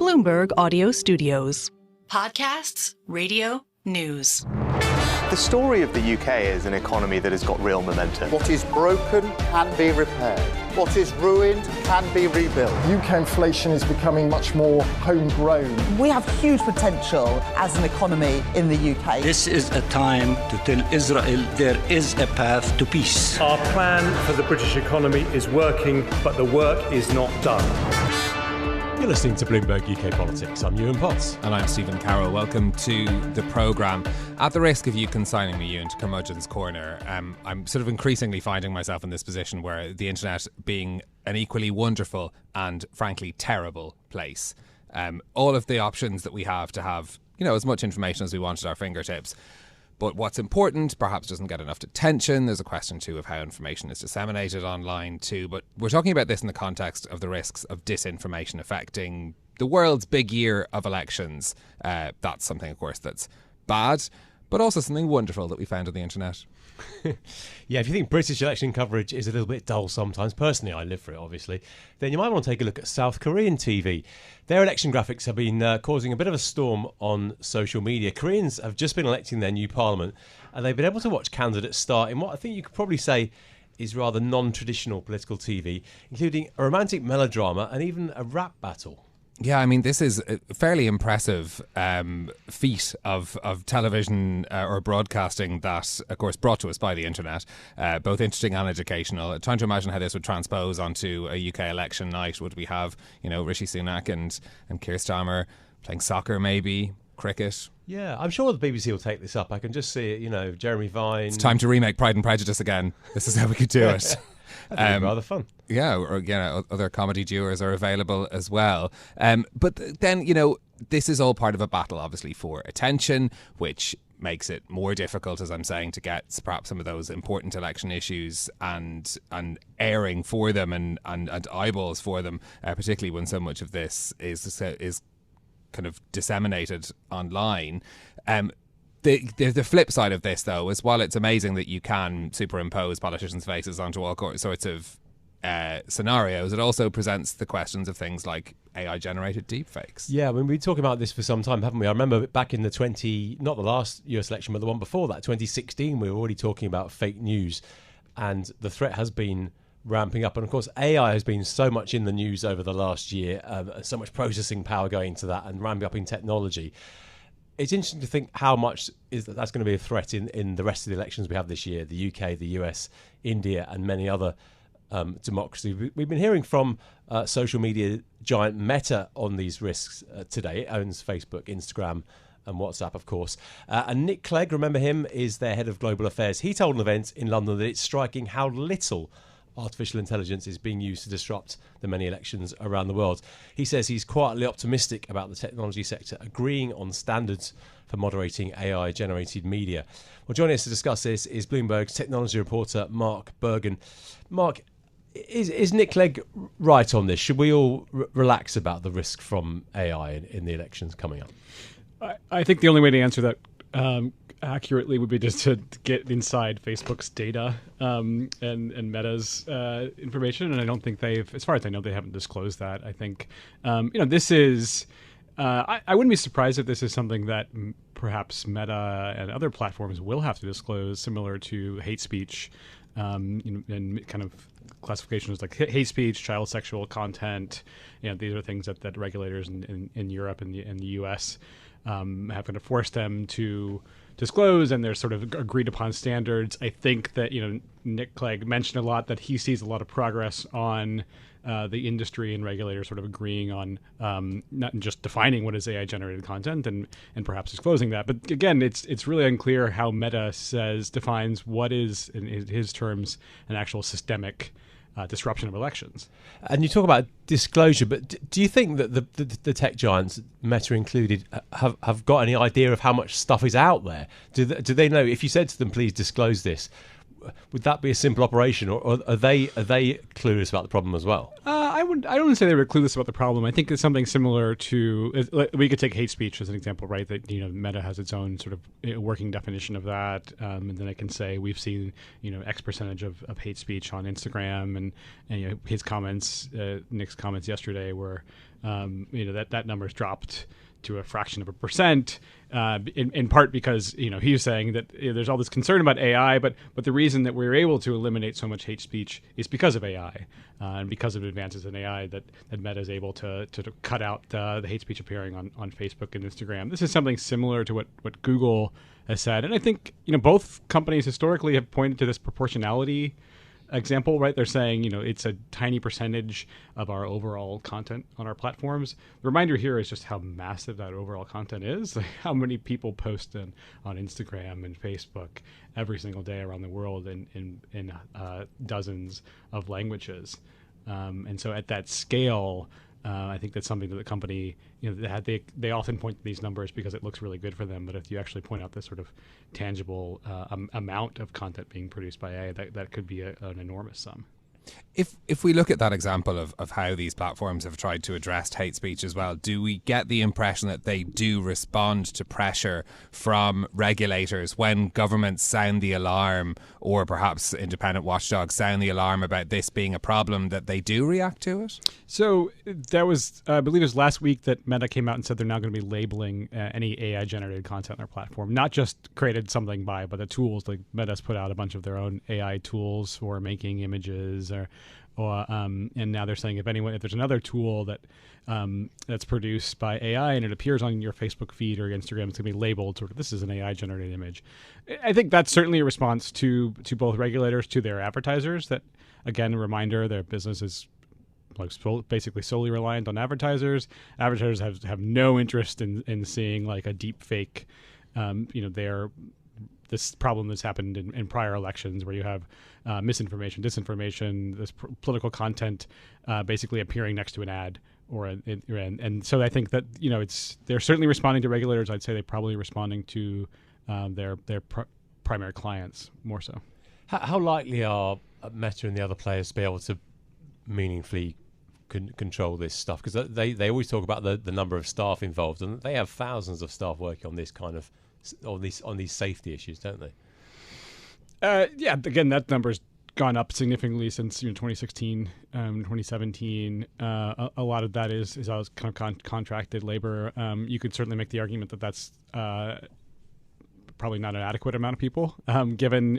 Bloomberg Audio Studios. Podcasts, radio, news. The story of the UK is an economy that has got real momentum. What is broken can be repaired. What is ruined can be rebuilt. UK inflation is becoming much more homegrown. We have huge potential as an economy in the UK. This is a time to tell Israel there is a path to peace. Our plan for the British economy is working, but the work is not done. You're listening to Bloomberg UK Politics. I'm Yuan Potts. And I'm Stephen Carroll. Welcome to the programme. At the risk of you consigning me, Yuan, to Curmudgeon's Corner, I'm sort of increasingly finding myself in this position where the internet being an equally wonderful and, frankly, terrible place. All of the options that we have to have, as much information as we want at our fingertips. But what's important perhaps doesn't get enough attention. There's a question, too, of how information is disseminated online, too. But we're talking about this in the context of the risks of disinformation affecting the world's big year of elections. That's something, of course, that's bad, but also something wonderful that we found on the internet. Yeah, if you think British election coverage is a little bit dull sometimes, personally I live for it obviously, then you might want to take a look at South Korean TV. Their election graphics have been causing a bit of a storm on social media. Koreans have just been electing their new parliament and they've been able to watch candidates start in what I think you could probably say is rather non-traditional political TV, including a romantic melodrama and even a rap battle. Yeah, I mean, this is a fairly impressive feat of television or broadcasting that, of course, brought to us by the internet, both interesting and educational. Trying to imagine how this would transpose onto a UK election night. Would we have, Rishi Sunak and Keir Starmer playing soccer, maybe, cricket? Yeah, I'm sure the BBC will take this up. I can just see it, Jeremy Vine. It's time to remake Pride and Prejudice again. This is how we could do it. That'd be rather fun. Yeah, or other comedy duos are available as well. But then, this is all part of a battle, obviously, for attention, which makes it more difficult, as I'm saying, to get perhaps some of those important election issues and airing for them and eyeballs for them, particularly when so much of this is kind of disseminated online. The flip side of this, though, is while it's amazing that you can superimpose politicians' faces onto all sorts of scenarios, it also presents the questions of things like AI-generated deepfakes. Yeah, I mean, we've been talking about this for some time, haven't we? I remember back in not the last US election, but the one before that, 2016, we were already talking about fake news, and the threat has been ramping up. And of course, AI has been so much in the news over the last year, so much processing power going into that and ramping up in technology. It's interesting to think how much that's going to be a threat in the rest of the elections we have this year, the UK, the US, India, and many other democracies. We've been hearing from social media giant Meta on these risks today. It owns Facebook, Instagram, and WhatsApp, of course. And Nick Clegg, remember him, is their head of global affairs. He told an event in London that it's striking how little artificial intelligence is being used to disrupt the many elections around the world. He says he's quietly optimistic about the technology sector agreeing on standards for moderating AI-generated media. Well, joining us to discuss this is Bloomberg's technology reporter Mark Bergen. Mark, is Nick Clegg right on this? Should we all relax about the risk from AI in the elections coming up? I think the only way to answer that accurately would be just to get inside Facebook's data and Meta's information, and I don't think as far as I know, they haven't disclosed that. I think this is I wouldn't be surprised if this is something that perhaps Meta and other platforms will have to disclose, similar to hate speech and kind of classifications like hate speech, child sexual content. These are things that regulators in Europe and the US have kind of forced them to disclose, and there's sort of agreed upon standards. I think that Nick Clegg mentioned a lot that he sees a lot of progress on the industry and regulators sort of agreeing on not just defining what is AI generated content and perhaps disclosing that. But again, it's really unclear how Meta defines what is, in his terms, an actual systemic disruption of elections. And you talk about disclosure, but do you think that the tech giants, Meta included, have got any idea of how much stuff is out there? Do they know, if you said to them, please disclose this, would that be a simple operation, or are they clueless about the problem as well? I don't say they were clueless about the problem. I think it's something similar to, we could take hate speech as an example, right? That, Meta has its own sort of working definition of that, and then I can say we've seen X percentage of hate speech on Instagram, and his comments, Nick's comments yesterday were that number's dropped to a fraction of a percent, in part because he was saying that there's all this concern about AI, but the reason that we're able to eliminate so much hate speech is because of AI, and because of advances in AI that Meta is able to cut out the hate speech appearing on Facebook and Instagram. This is something similar to what Google has said, and I think both companies historically have pointed to this proportionality example, right? They're saying, it's a tiny percentage of our overall content on our platforms. The reminder here is just how massive that overall content is, like how many people post on Instagram and Facebook every single day around the world in dozens of languages. And so at that scale, I think that's something that the company, they often point to these numbers because it looks really good for them. But if you actually point out this sort of tangible amount of content being produced by AI, that could be an enormous sum. If we look at that example of how these platforms have tried to address hate speech as well, do we get the impression that they do respond to pressure from regulators when governments sound the alarm, or perhaps independent watchdogs sound the alarm about this being a problem, that they do react to it? So that was, I believe it was last week that Meta came out and said they're now going to be labeling any AI-generated content on their platform, not just created something by, but the tools. Like Meta's put out a bunch of their own AI tools for making images, and now they're saying if there's another tool that's produced by AI and it appears on your Facebook feed or Instagram, it's going to be labeled sort of this is an AI generated image. I think that's certainly a response to both regulators, to their advertisers. That, again, a reminder, their business is basically solely reliant on advertisers. Advertisers have no interest in seeing like a deep fake. This problem that's happened in prior elections where you have misinformation, disinformation, this political content basically appearing next to an ad, and so I think that they're certainly responding to regulators. I'd say they're probably responding to their primary clients more so. How likely are Meta and the other players to be able to meaningfully control this stuff? Because they always talk about the number of staff involved, and they have thousands of staff working on this kind of on these safety issues, don't they? Yeah, again, that number's gone up significantly since 2016, 2017. A lot of that is kind of contracted labor. You could certainly make the argument that that's probably not an adequate amount of people, given,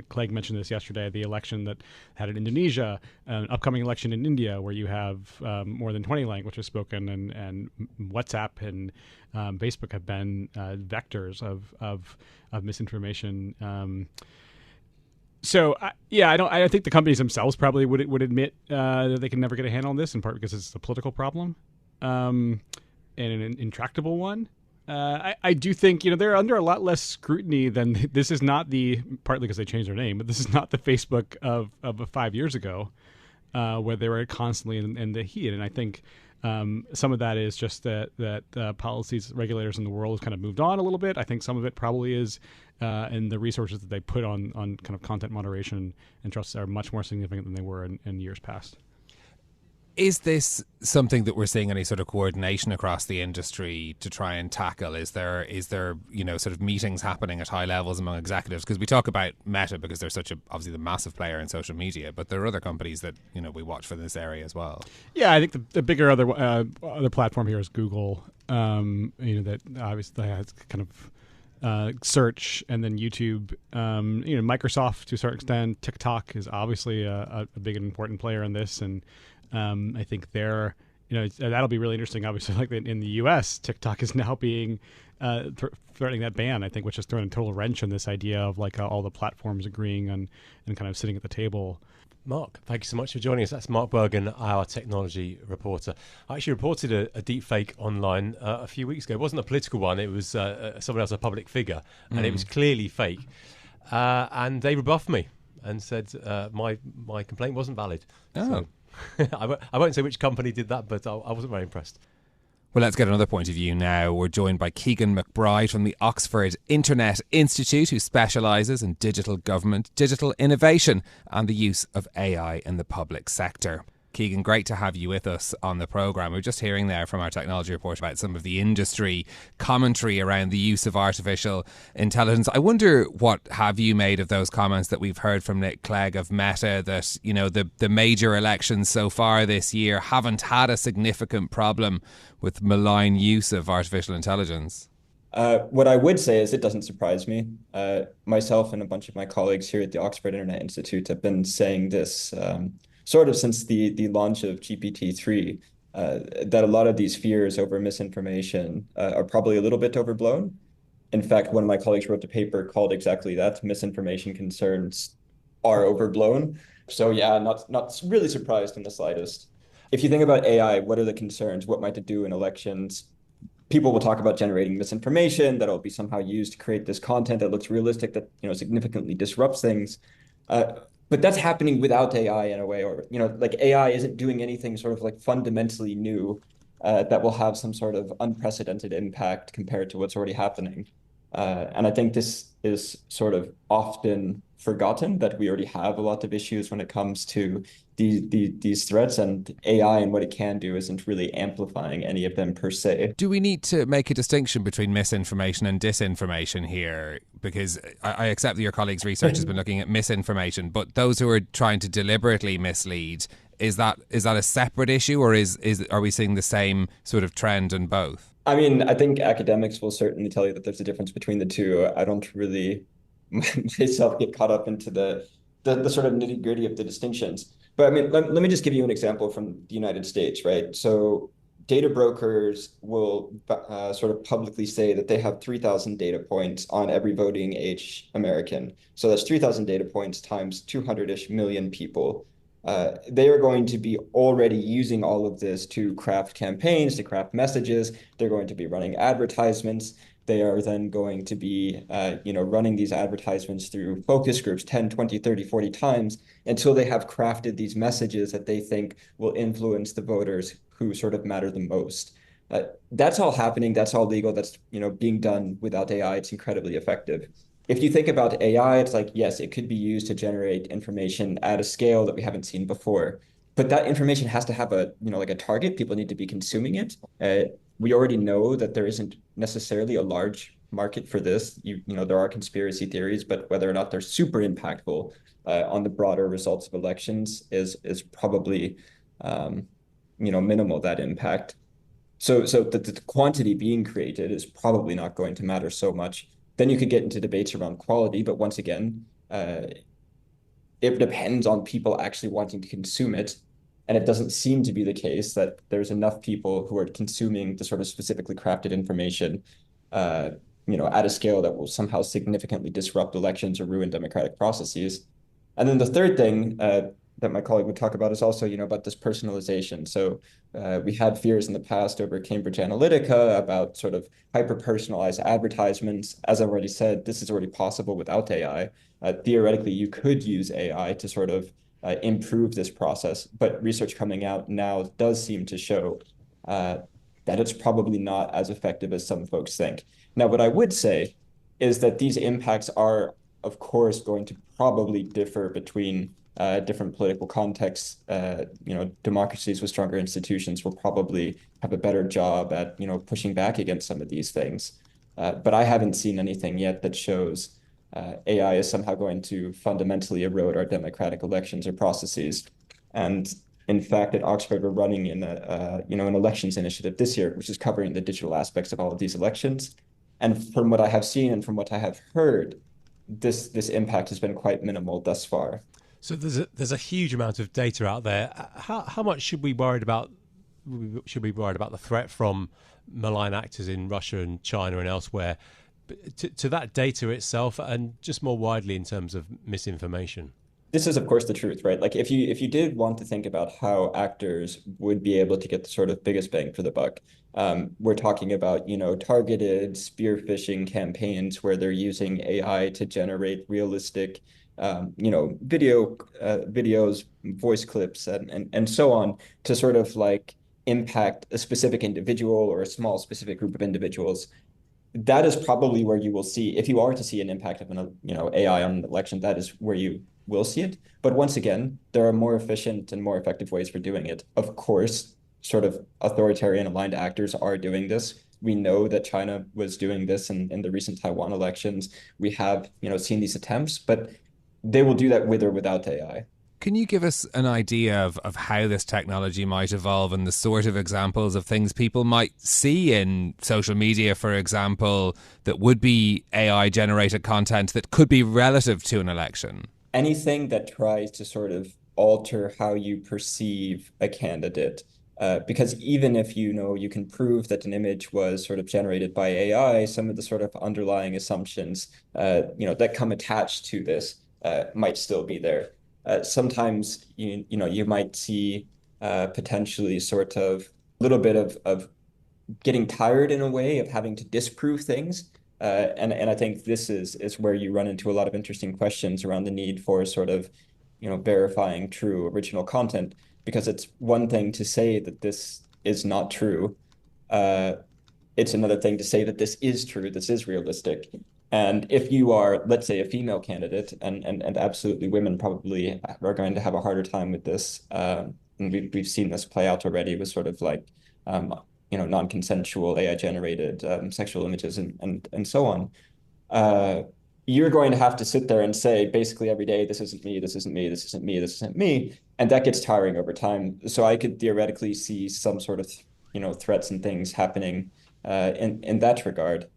Clegg mentioned this yesterday, the election that had in Indonesia, an upcoming election in India where you have more than 20 languages spoken, and WhatsApp and Facebook have been vectors of misinformation. I think the companies themselves probably would admit that they can never get a handle on this, in part because it's a political problem and an intractable one. I do think they're under a lot less scrutiny than this is not partly because they changed their name, but this is not the Facebook of 5 years ago, where they were constantly in the heat. And I think some of that is just that policies, regulators in the world have kind of moved on a little bit. I think some of it probably is in the resources that they put on kind of content moderation and trust are much more significant than they were in years past. Is this something that we're seeing any sort of coordination across the industry to try and tackle? Is there sort of meetings happening at high levels among executives? Because we talk about Meta because they're obviously the massive player in social media, but there are other companies that we watch for this area as well. Yeah, I think the bigger other platform here is Google. That obviously has kind of search, and then YouTube. Microsoft to a certain extent. TikTok is obviously a big and important player in this, and I think that'll be really interesting. Obviously, like in the U.S., TikTok is now being threatening that ban, I think, which is throwing a total wrench in this idea of like all the platforms agreeing and kind of sitting at the table. Mark, thank you so much for joining us. That's Mark Bergen, our technology reporter. I actually reported a deep fake online a few weeks ago. It wasn't a political one. It was someone else, a public figure, and it was clearly fake. And they rebuffed me and said my complaint wasn't valid. Oh. So, I won't say which company did that, but I wasn't very impressed. Well, let's get another point of view now. We're joined by Keegan McBride from the Oxford Internet Institute, who specialises in digital government, digital innovation and the use of AI in the public sector. Keegan, great to have you with us on the programme. We're just hearing there from our technology report about some of the industry commentary around the use of artificial intelligence. I wonder, what have you made of those comments that we've heard from Nick Clegg of Meta, that, you know, the major elections so far this year haven't had a significant problem with malign use of artificial intelligence? What I would say is it doesn't surprise me. Myself and a bunch of my colleagues here at the Oxford Internet Institute have been saying this sort of since the launch of GPT-3, that a lot of these fears over misinformation are probably a little bit overblown. In fact, one of my colleagues wrote a paper called exactly that: misinformation concerns are overblown. So yeah, not really surprised in the slightest. If you think about AI, what are the concerns? What might it do in elections? People will talk about generating misinformation that'll be somehow used to create this content that looks realistic, that, you know, significantly disrupts things. But that's happening without AI in a way, or, you know, like AI isn't doing anything sort of like fundamentally new that will have some sort of unprecedented impact compared to what's already happening. And I think this is sort of often forgotten, that we already have a lot of issues when it comes to these threats, and AI and what it can do isn't really amplifying any of them per se. Do we need to make a distinction between misinformation and disinformation here? Because I accept that your colleagues' research has been looking at misinformation, but those who are trying to deliberately mislead, is that a separate issue, or are we seeing the same sort of trend in both? I mean, I think academics will certainly tell you that there's a difference between the two. I don't really myself get caught up into the sort of nitty gritty of the distinctions. But I mean, let me just give you an example from the United States, right? So data brokers will sort of publicly say that they have 3,000 data points on every voting age American. So that's 3,000 data points times 200-ish million people. They are going to be already using all of this to craft campaigns, to craft messages. They're going to be running advertisements. They are then going to be running these advertisements through focus groups 10, 20, 30, 40 times until they have crafted these messages that they think will influence the voters who sort of matter the most. That's all happening. That's all legal. That's, you know, being done without AI. It's incredibly effective. If you think about AI, it's like, yes, it could be used to generate information at a scale that we haven't seen before. But that information has to have a target. People need to be consuming it. We already know that there isn't necessarily a large market for this. There are conspiracy theories, but whether or not they're super impactful on the broader results of elections is probably minimal, that impact. So the quantity being created is probably not going to matter so much. Then you could get into debates around quality, but once again, it depends on people actually wanting to consume it. And it doesn't seem to be the case that there's enough people who are consuming the sort of specifically crafted information, at a scale that will somehow significantly disrupt elections or ruin democratic processes. And then the third thing that my colleague would talk about is also, about this personalization. So we had fears in the past over Cambridge Analytica about sort of hyper-personalized advertisements. As I've already said, this is already possible without AI. Theoretically, you could use AI to sort of improve this process, but research coming out now does seem to show that it's probably not as effective as some folks think. Now, what I would say is that these impacts are, of course, going to probably differ between different political contexts. Democracies with stronger institutions will probably have a better job at, pushing back against some of these things. But I haven't seen anything yet that shows AI is somehow going to fundamentally erode our democratic elections or processes. And in fact, at Oxford, we're running in an elections initiative this year, which is covering the digital aspects of all of these elections. And from what I have seen and from what I have heard, this impact has been quite minimal thus far. So there's a huge amount of data out there. How much should we be worried about? The threat from malign actors in Russia and China and elsewhere to that data itself, and just more widely in terms of misinformation? This is, of course, the truth, right? Like if you did want to think about how actors would be able to get the sort of biggest bang for the buck, we're talking about, targeted spear phishing campaigns where they're using AI to generate realistic, videos, voice clips, and so on to sort of like impact a specific individual or a small specific group of individuals, that is probably where you will see, if you are to see an impact of an, AI on an election, that is where you will see it. But once again, there are more efficient and more effective ways for doing it. Of course, sort of authoritarian aligned actors are doing this. We know that China was doing this in the recent Taiwan elections. We have, seen these attempts, but they will do that with or without AI. Can you give us an idea of how this technology might evolve and the sort of examples of things people might see in social media, for example, that would be AI-generated content that could be relative to an election? Anything that tries to sort of alter how you perceive a candidate. Because even if you can prove that an image was sort of generated by AI, some of the sort of underlying assumptions, that come attached to this might still be there. Sometimes you might see potentially sort of a little bit of getting tired in a way of having to disprove things. And I think this is where you run into a lot of interesting questions around the need for sort of, verifying true original content, because it's one thing to say that this is not true. It's another thing to say that this is true, this is realistic. And if you are, let's say, a female candidate, and absolutely women probably are going to have a harder time with this. And we've seen this play out already with sort of like, non-consensual AI-generated sexual images and so on. You're going to have to sit there and say basically every day, this isn't me, this isn't me, this isn't me, this isn't me. And that gets tiring over time. So I could theoretically see some sort of, threats and things happening in that regard.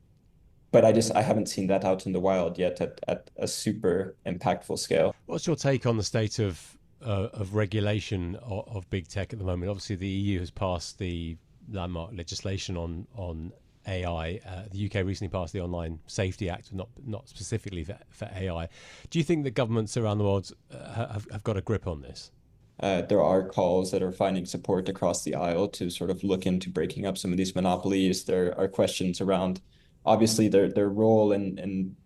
But I haven't seen that out in the wild yet at a super impactful scale. What's your take on the state of regulation of big tech at the moment? Obviously, the EU has passed the landmark legislation on AI. The UK recently passed the Online Safety Act, not specifically for AI. Do you think that governments around the world have got a grip on this? There are calls that are finding support across the aisle to sort of look into breaking up some of these monopolies. There are questions around, obviously, their role in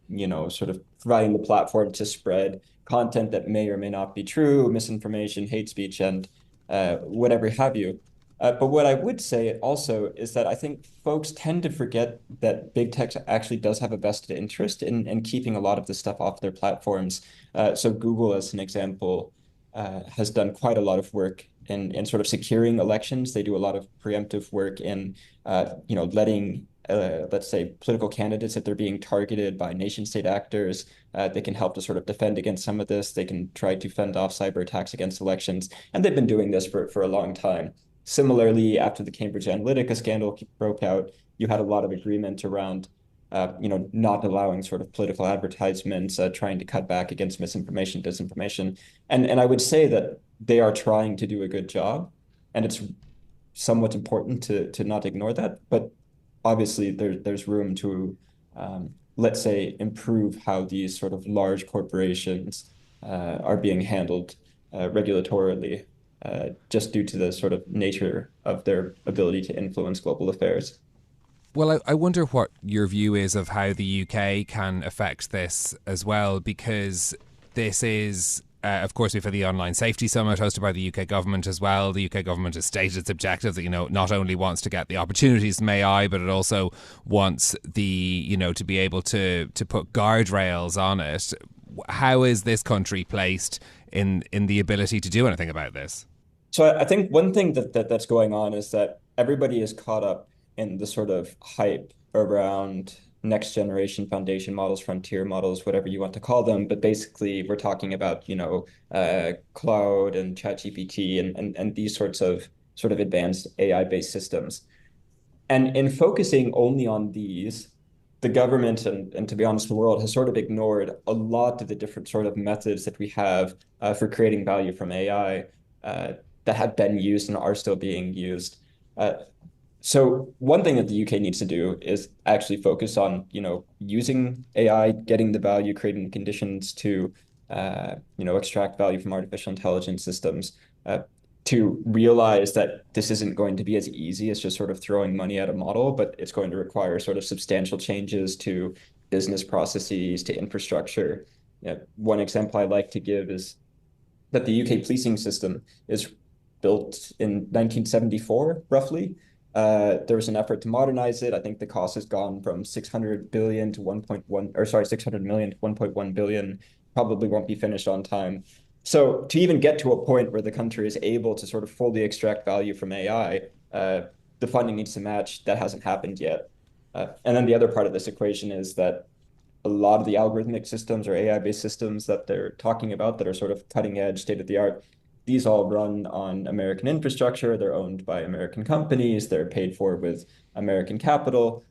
sort of providing the platform to spread content that may or may not be true, misinformation, hate speech, and whatever have you. But what I would say also is that I think folks tend to forget that big tech actually does have a vested interest in keeping a lot of this stuff off their platforms. So Google, as an example, has done quite a lot of work in sort of securing elections. They do a lot of preemptive work in, letting, let's say, political candidates, if they're being targeted by nation state actors, they can help to sort of defend against some of this. They can try to fend off cyber attacks against elections. And they've been doing this for a long time. Similarly, after the Cambridge Analytica scandal broke out, you had a lot of agreement around, not allowing sort of political advertisements, trying to cut back against misinformation, disinformation. And I would say that they are trying to do a good job, and it's somewhat important to not ignore that. But obviously, there's room to, let's say, improve how these sort of large corporations are being handled regulatorily. Just due to the sort of nature of their ability to influence global affairs. Well, I wonder what your view is of how the UK can affect this as well, because this is, of course, we've had the Online Safety Summit hosted by the UK government as well. The UK government has stated its objective that, not only wants to get the opportunities from AI, but it also wants to be able to put guardrails on it. How is this country placed in the ability to do anything about this? So I think one thing that's going on is that everybody is caught up in the sort of hype around next generation foundation models, frontier models, whatever you want to call them. But basically, we're talking about, cloud and ChatGPT and these sorts of sort of advanced AI-based systems. And in focusing only on these, the government and to be honest, the world has sort of ignored a lot of the different sort of methods that we have for creating value from AI that have been used and are still being used. So one thing that the UK needs to do is actually focus on, using AI, getting the value, creating the conditions to, extract value from artificial intelligence systems, to realize that this isn't going to be as easy as just sort of throwing money at a model, but it's going to require sort of substantial changes to business processes, to infrastructure. One example I like to give is that the UK policing system is built in 1974, roughly. There was an effort to modernize it. I think the cost has gone from 600 billion to 1.1, or sorry, 600 million to 1.1 billion. Probably won't be finished on time. So to even get to a point where the country is able to sort of fully extract value from AI, the funding needs to match. That hasn't happened yet. And then the other part of this equation is that a lot of the algorithmic systems or AI-based systems that they're talking about that are sort of cutting edge, state of the art, these all run on American infrastructure. They're owned by American companies. They're paid for with American capital.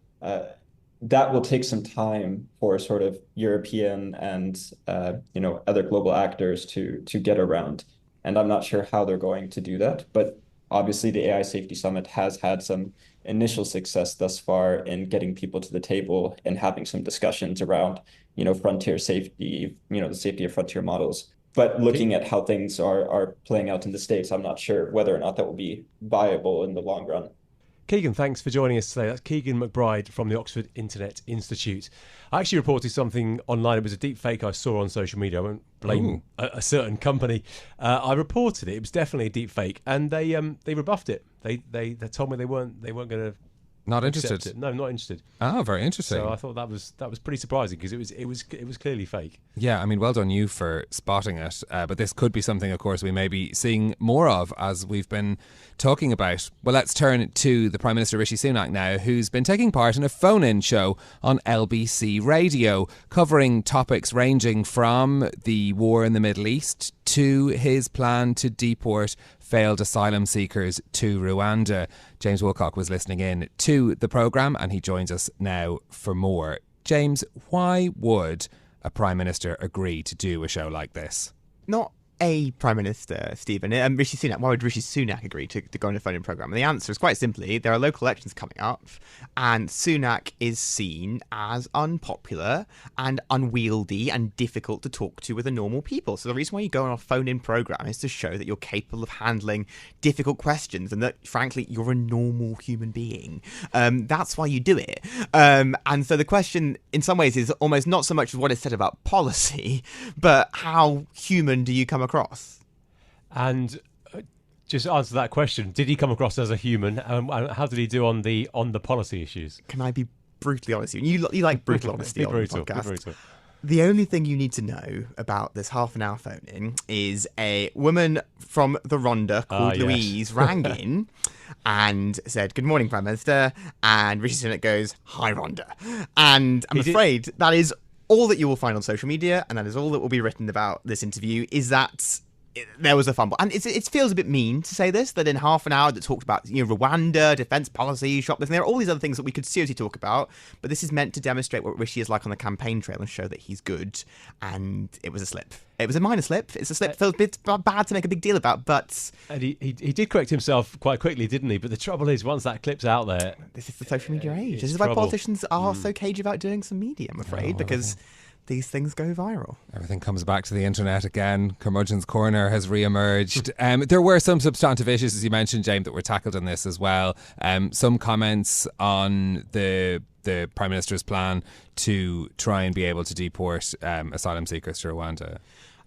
That will take some time for sort of European and other global actors to get around. And I'm not sure how they're going to do that. But obviously, the AI Safety Summit has had some initial success thus far in getting people to the table and having some discussions around, frontier safety, the safety of frontier models. But looking at how things are playing out in the States, I'm not sure whether or not that will be viable in the long run. Keegan, thanks for joining us today. That's Keegan McBride from the Oxford Internet Institute. I actually reported something online. It was a deep fake I saw on social media. I won't blame a certain company. I reported it. It was definitely a deep fake, and they rebuffed it. They told me they weren't going to. Not interested. It. No, not interested. Oh, very interesting. So I thought that was pretty surprising because it was clearly fake. Yeah, I mean, well done you for spotting it. But this could be something, of course, we may be seeing more of as we've been talking about. Well, let's turn to the Prime Minister Rishi Sunak now, who's been taking part in a phone-in show on LBC Radio, covering topics ranging from the war in the Middle East to his plan to deport failed asylum seekers to Rwanda. James Woolcock was listening in to the programme and he joins us now for more. James, why would a Prime Minister agree to do a show like this? Not a Prime Minister, Stephen. Rishi Sunak. Why would Rishi Sunak agree to go on a phone-in programme? And the answer is quite simply, there are local elections coming up and Sunak is seen as unpopular and unwieldy and difficult to talk to with the normal people. So the reason why you go on a phone-in programme is to show that you're capable of handling difficult questions and that, frankly, you're a normal human being. That's why you do it. And so the question, in some ways, is almost not so much what is said about policy, but how human do you come across? And just answer that question. Did he come across as a human? How did he do on the policy issues? Can I be brutally honest with you? You like brutal honesty on the podcast. Brutal. The only thing you need to know about this half-an-hour phone-in is a woman from the Rhondda called Louise rang in and said, "Good morning, Prime Minister." And Rishi Sunak goes, "Hi, Rhondda." And I'm afraid that is all that you will find on social media, and that is all that will be written about this interview, is that there was a fumble. And it feels a bit mean to say this, that in half an hour that talked about Rwanda, defence policy, shoplifting, there are all these other things that we could seriously talk about, but this is meant to demonstrate what Rishi is like on the campaign trail and show that he's good, and it was a slip. It was a minor slip. It's a slip. Feels a bit bad to make a big deal about, but... And he did correct himself quite quickly, didn't he? But the trouble is, once that clip's out there... This is the social media age. This is why politicians are so cagey about doing some media, I'm afraid, because these things go viral. Everything comes back to the internet again. Curmudgeon's Corner has re-emerged. There were some substantive issues, as you mentioned, James, that were tackled in this as well. Some comments on the Prime Minister's plan to try and be able to deport asylum seekers to Rwanda.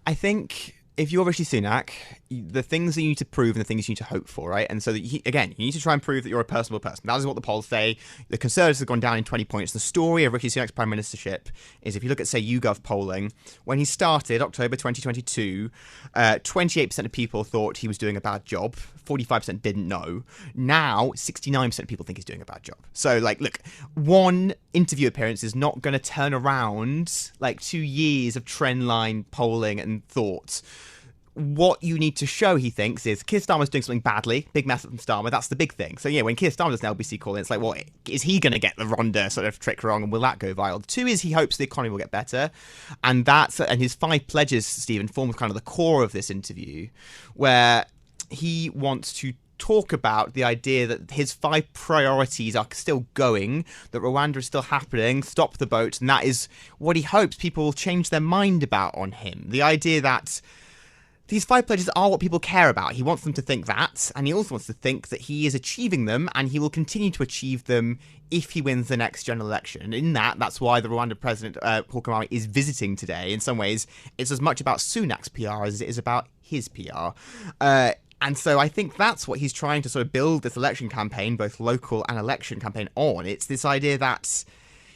I think if you're Rishi Sunak, the things that you need to prove and the things you need to hope for, right? And so, you need to try and prove that you're a personable person. That is what the polls say. The Conservatives have gone down in 20 points. The story of Rishi Sunak's prime ministership is, if you look at, say, YouGov polling, when he started, October 2022, 28% of people thought he was doing a bad job. 45% didn't know. Now, 69% of people think he's doing a bad job. So, look, one interview appearance is not going to turn around, 2 years of trendline polling and thoughts. What you need to show, he thinks, is Keir Starmer's doing something badly. Big mess from Starmer. That's the big thing. So, when Keir Starmer does an LBC call, it's well, is he going to get the Rhondda sort of trick wrong, and will that go viral? The two is he hopes the economy will get better. And his 5 pledges, Stephen, form kind of the core of this interview, where he wants to talk about the idea that his 5 priorities are still going, that Rwanda is still happening, stop the boat, and that is what he hopes people will change their mind about on him. The idea that these 5 pledges are what people care about. He wants them to think that, and he also wants to think that he is achieving them, and he will continue to achieve them if he wins the next general election. And in that's why the Rwanda president, Paul Kagame, is visiting today. In some ways, it's as much about Sunak's PR as it is about his PR. And so I think that's what he's trying to sort of build this election campaign, both local and election campaign, on. It's this idea that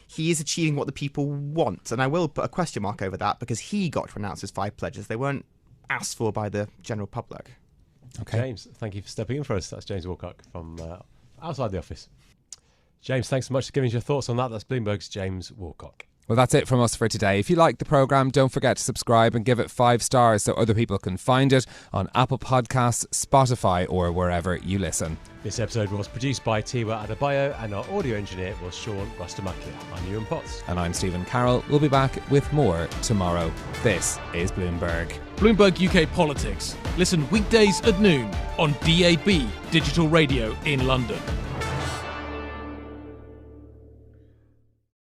he is achieving what the people want. And I will put a question mark over that, because he got to announce his 5 pledges. They weren't asked for by the general public. Okay. James, thank you for stepping in for us. That's James Woolcock from outside the office. James, thanks so much for giving us your thoughts on that. That's Bloomberg's James Woolcock. Well, that's it from us for today. If you like the programme, don't forget to subscribe and give it 5 stars so other people can find it on Apple Podcasts, Spotify, or wherever you listen. This episode was produced by Tiwa Adebayo, and our audio engineer was Sean Rustamakia. I'm Yuan Potts. And I'm Stephen Carroll. We'll be back with more tomorrow. This is Bloomberg. Bloomberg UK Politics. Listen weekdays at noon on DAB Digital Radio in London.